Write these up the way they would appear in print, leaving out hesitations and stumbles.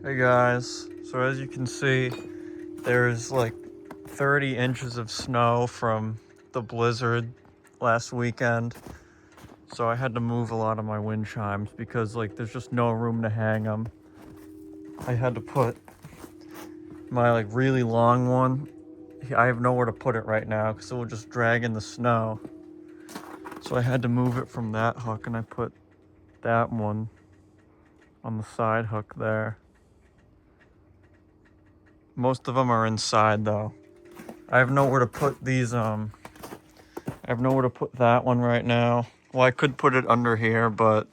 Hey guys, so as you can see, there's like 30 inches of snow from the blizzard last weekend. So I had to move a lot of my wind chimes because like there's just no room to hang them. I had to put my like really long one. I have nowhere to put it right now because it will just drag in the snow. So I had to move it from that hook and I put that one on the side hook there. Most of them are inside though. I have nowhere to put these, I have nowhere to put that one right now. Well, I could put it under here, but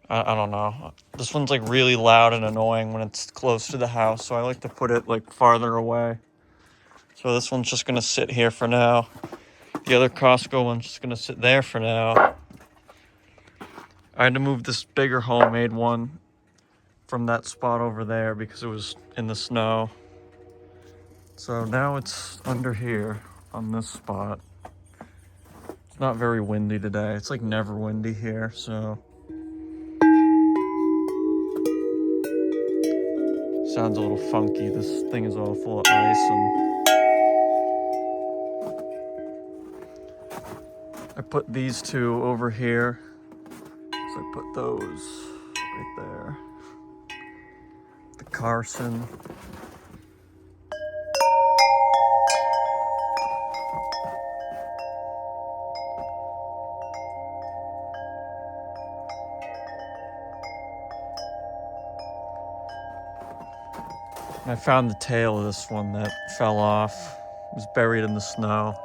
I don't know. This one's like really loud and annoying when it's close to the house, so I like to put it like farther away. So this one's just gonna sit here for now. The other Costco one's just gonna sit there for now. I had to move this bigger homemade one from that spot over there because it was in the snow. So now it's under here on this spot. It's not very windy today. It's like never windy here, so. Sounds a little funky. This thing is all full of ice and I put these two over here. So I put those right there. The Carson. I found the tail of this one that fell off. It was buried in the snow.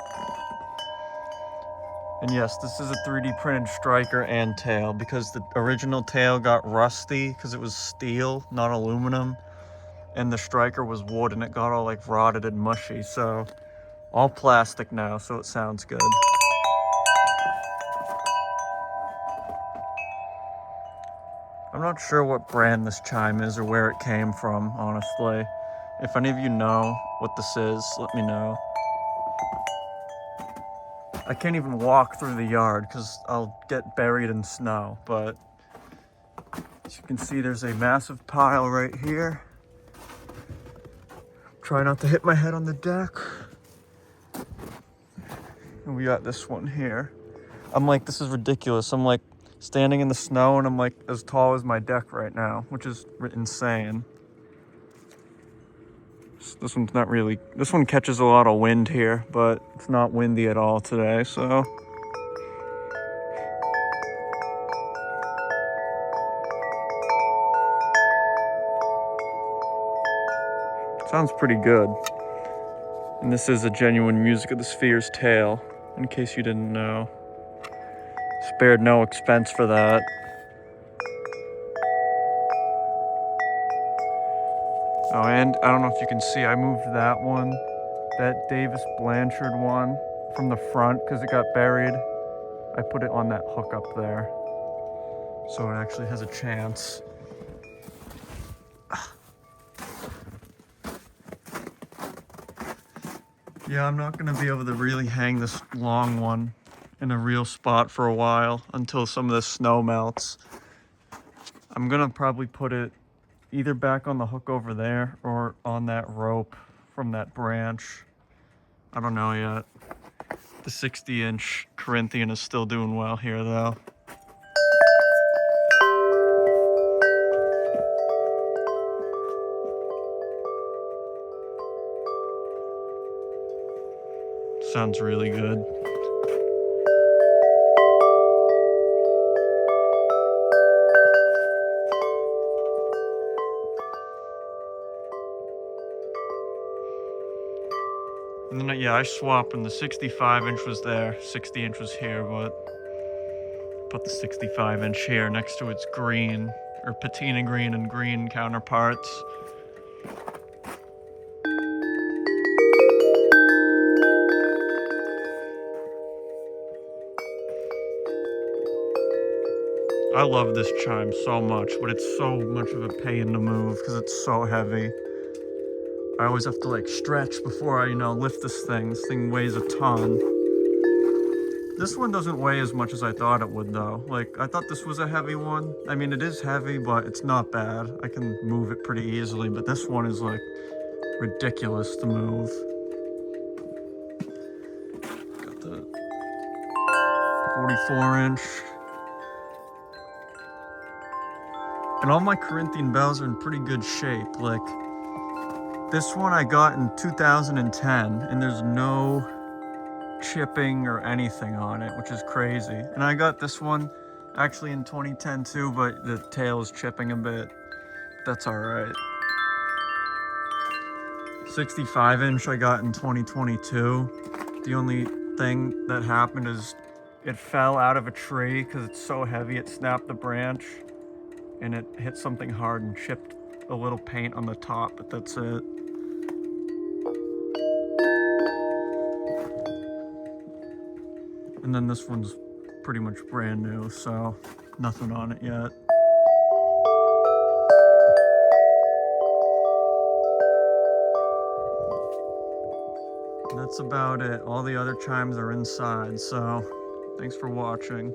And yes, this is a 3D printed striker and tail because the original tail got rusty because it was steel, not aluminum. And the striker was wood and it got all like rotted and mushy. So all plastic now, so it sounds good. I'm not sure what brand this chime is or where it came from, honestly. If any of you know what this is, let me know. I can't even walk through the yard because I'll get buried in snow, but as you can see, there's a massive pile right here. Try not to hit my head on the deck. And we got this one here. I'm like, this is ridiculous. I'm like standing in the snow and I'm like as tall as my deck right now, which is insane. This one's not really, this one catches a lot of wind here, but it's not windy at all today, so. Sounds pretty good. And this is a genuine Music of the Spheres tail, in case you didn't know. Spared no expense for that. Oh, and I don't know if you can see, I moved that one, that Davis Blanchard one, from the front because it got buried. I put it on that hook up there, so it actually has a chance. Yeah, I'm not gonna be able to really hang this long one in a real spot for a while until some of the snow melts. I'm gonna probably put it either back on the hook over there or on that rope from that branch. I don't know yet. The 60-inch Corinthian is still doing well here though. Sounds really good. And then, yeah, I swapped and the 65-inch was there, 60-inch was here, but put the 65-inch here next to its green, or patina green and green counterparts. I love this chime so much, but it's so much of a pain to move because it's so heavy. I always have to like stretch before I, lift this thing. This thing weighs a ton. This one doesn't weigh as much as I thought it would though. Like, I thought this was a heavy one. I mean, it is heavy, but it's not bad. I can move it pretty easily, but this one is like ridiculous to move. Got the 44-inch. And all my Corinthian bells are in pretty good shape. Like, this one I got in 2010, and there's no chipping or anything on it, which is crazy. And I got this one actually in 2010 too, but the tail is chipping a bit. That's all right. 65-inch I got in 2022. The only thing that happened is it fell out of a tree because it's so heavy it snapped the branch and it hit something hard and chipped a little paint on the top, but that's it. And then this one's pretty much brand new, so nothing on it yet. And that's about it. All the other chimes are inside, so thanks for watching.